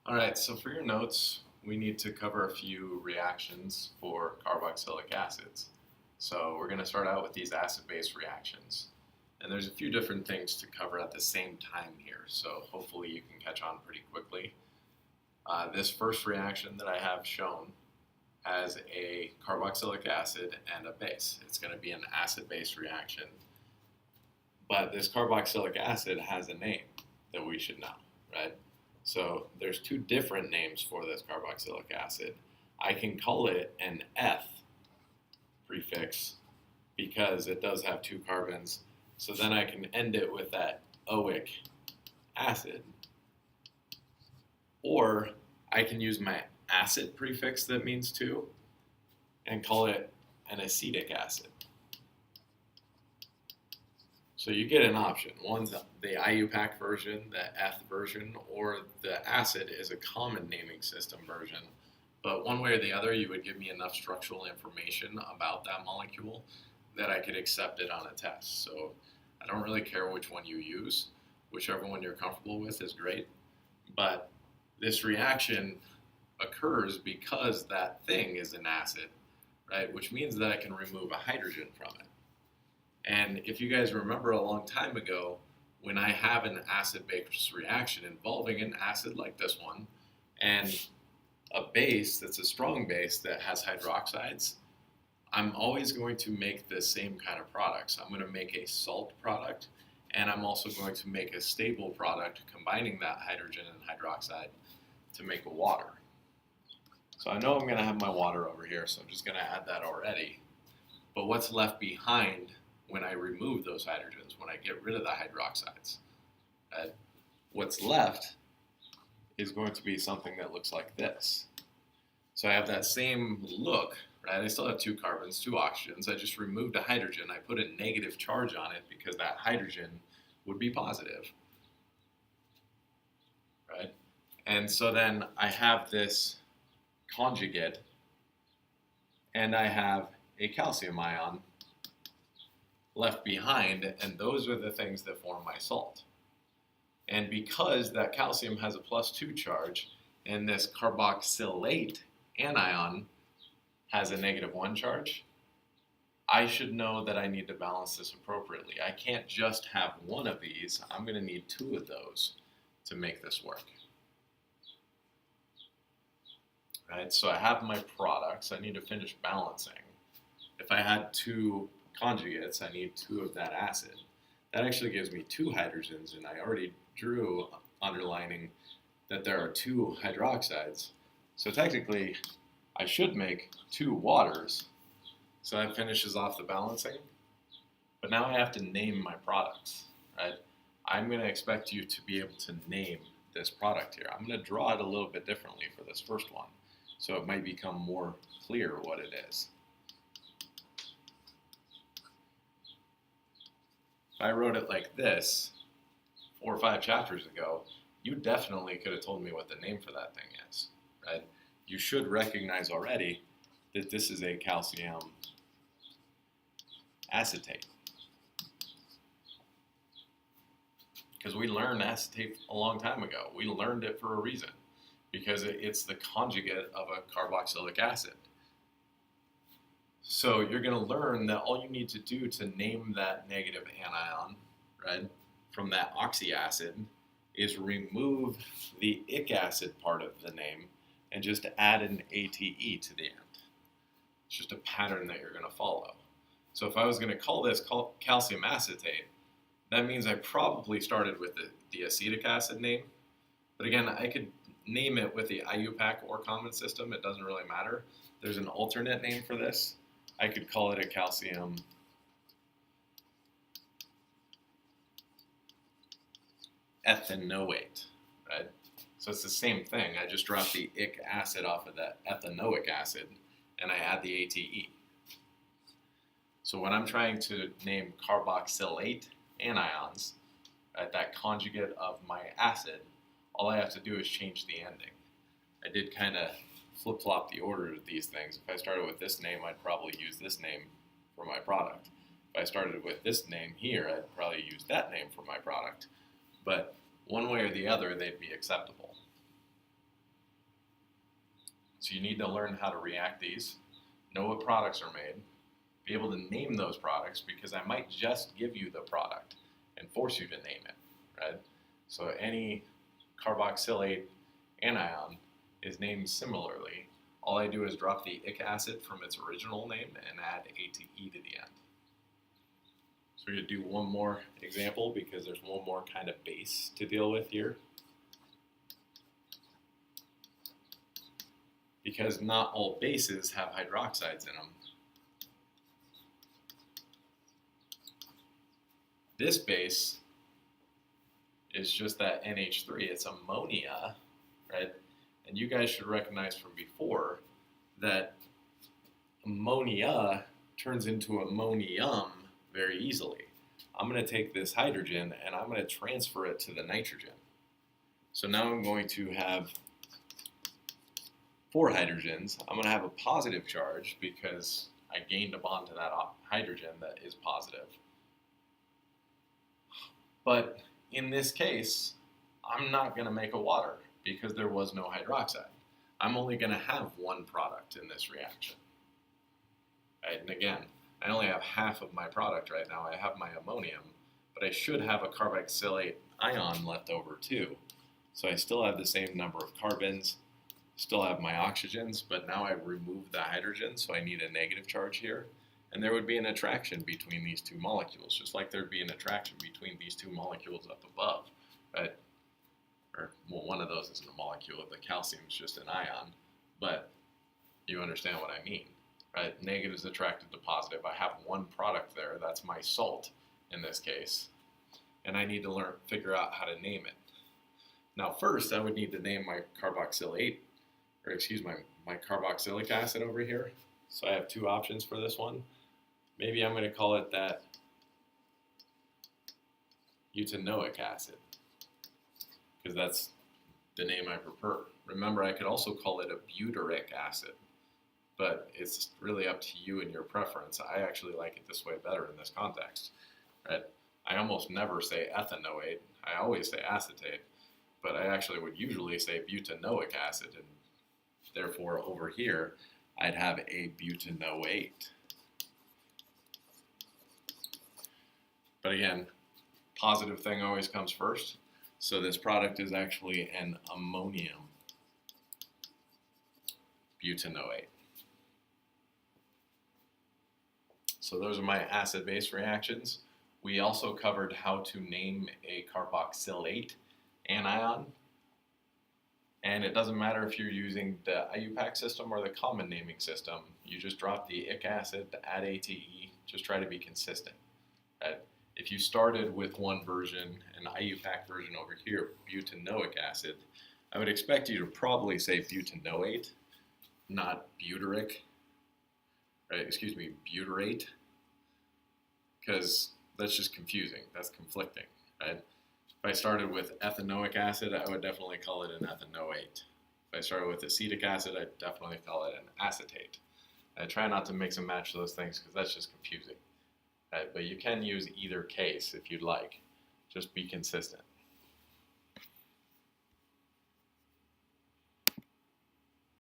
All right, so for your notes, we need to cover a few reactions for carboxylic acids. So we're going to start out with these acid-base reactions. And there's a few different things to cover at the same time here, so hopefully you can catch on pretty quickly. This first reaction that I have shown has a carboxylic acid and a base. It's going to be an acid-base reaction. But this carboxylic acid has a name that we should know, right? So there's two different names for this carboxylic acid. I can call it an eth prefix because it does have two carbons. So then I can end it with that oic acid. Or I can use my acid prefix that means two and call it an acetic acid. So you get an option. One's the IUPAC version, the eth version, or the acid is a common naming system version. But one way or the other, you would give me enough structural information about that molecule that I could accept it on a test. So I don't really care which one you use. Whichever one you're comfortable with is great. But this reaction occurs because that thing is an acid, right? Which means that I can remove a hydrogen from it. And if you guys remember a long time ago, when I have an acid-base reaction involving an acid like this one, and a base that's a strong base that has hydroxides, I'm always going to make the same kind of products. I'm going to make a salt product, and I'm also going to make a stable product combining that hydrogen and hydroxide to make a water. So I know I'm going to have my water over here, so I'm just going to add that already. But what's left behind when I remove those hydrogens, when I get rid of the hydroxides? What's left is going to be something that looks like this. So I have that same look, right? I still have two carbons, two oxygens. I just removed a hydrogen. I put a negative charge on it because that hydrogen would be positive, right? And so then I have this conjugate, and I have a calcium ion left behind, and those are the things that form my salt. And because that calcium has a +2 charge, and this carboxylate anion has a -1 charge, I should know that I need to balance this appropriately. I can't just have one of these. I'm going to need two of those to make this work. Right? So I have my products. I need to finish balancing. If I had two conjugates, I need two of that acid. That actually gives me two hydrogens, and I already drew underlining that there are two hydroxides. So technically, I should make two waters. So that finishes off the balancing. But now I have to name my products, right? I'm going to expect you to be able to name this product here. I'm going to draw it a little bit differently for this first one, so it might become more clear what it is. If I wrote it like this 4 or 5 chapters ago, you definitely could have told me what the name for that thing is, right? You should recognize already that this is a calcium acetate. Because we learned acetate a long time ago. We learned it for a reason, because it's the conjugate of a carboxylic acid. So you're going to learn that all you need to do to name that negative anion, right, from that oxy acid is remove the ic acid part of the name and just add an ATE to the end. It's just a pattern that you're going to follow. So if I was going to call this calcium acetate, that means I probably started with the acetic acid name. But again, I could name it with the IUPAC or common system. It doesn't really matter. There's an alternate name for this. I could call it a calcium ethanoate, right? So it's the same thing. I just dropped the ic acid off of that ethanoic acid, and I add the ATE. So when I'm trying to name carboxylate anions, right, that conjugate of my acid, all I have to do is change the ending. I did kind of flip-flop the order of these things. If I started with this name, I'd probably use this name for my product. If I started with this name here, I'd probably use that name for my product. But one way or the other, they'd be acceptable. So you need to learn how to react these, know what products are made, be able to name those products, because I might just give you the product and force you to name it, right? So any carboxylate anion is named similarly. All I do is drop the ic acid from its original name and add A to E to the end. So we're going to do one more example because there's one more kind of base to deal with here. Because not all bases have hydroxides in them. This base is just that NH3, it's ammonia, right? And you guys should recognize from before that ammonia turns into ammonium very easily. I'm going to take this hydrogen and I'm going to transfer it to the nitrogen. So now I'm going to have 4 hydrogens. I'm going to have a positive charge because I gained a bond to that hydrogen that is positive. But in this case, I'm not going to make a water because there was no hydroxide. I'm only going to have one product in this reaction. Right? And again, I only have half of my product right now. I have my ammonium, but I should have a carboxylate ion left over too. So I still have the same number of carbons, still have my oxygens, but now I've removed the hydrogen, so I need a negative charge here. And there would be an attraction between these two molecules, just like there'd be an attraction between these two molecules up above, right? Or, well, one of those isn't a molecule, the calcium is just an ion, but you understand what I mean, right? Negative is attracted to positive. I have one product there, that's my salt in this case, and I need to figure out how to name it. Now first, I would need to name my carboxylate, or excuse my carboxylic acid over here. So I have 2 options for this one. Maybe I'm going to call it that butanoic acid, because that's the name I prefer. Remember, I could also call it a butyric acid, but it's really up to you and your preference. I actually like it this way better in this context, right? I almost never say ethanoate. I always say acetate, but I actually would usually say butanoic acid, and therefore over here I'd have a butanoate. But again, positive thing always comes first. So this product is actually an ammonium butanoate. So those are my acid-base reactions. We also covered how to name a carboxylate anion. And it doesn't matter if you're using the IUPAC system or the common naming system. You just drop the ic acid, add A to E, just try to be consistent. Right? If you started with one version, an IUPAC version over here, butanoic acid, I would expect you to probably say butanoate, not butyric, right? Excuse me, butyrate, because that's just confusing, that's conflicting, right? If I started with ethanoic acid, I would definitely call it an ethanoate. If I started with acetic acid, I'd definitely call it an acetate. I try not to mix and match those things because that's just confusing. Right? But you can use either case if you'd like. Just be consistent.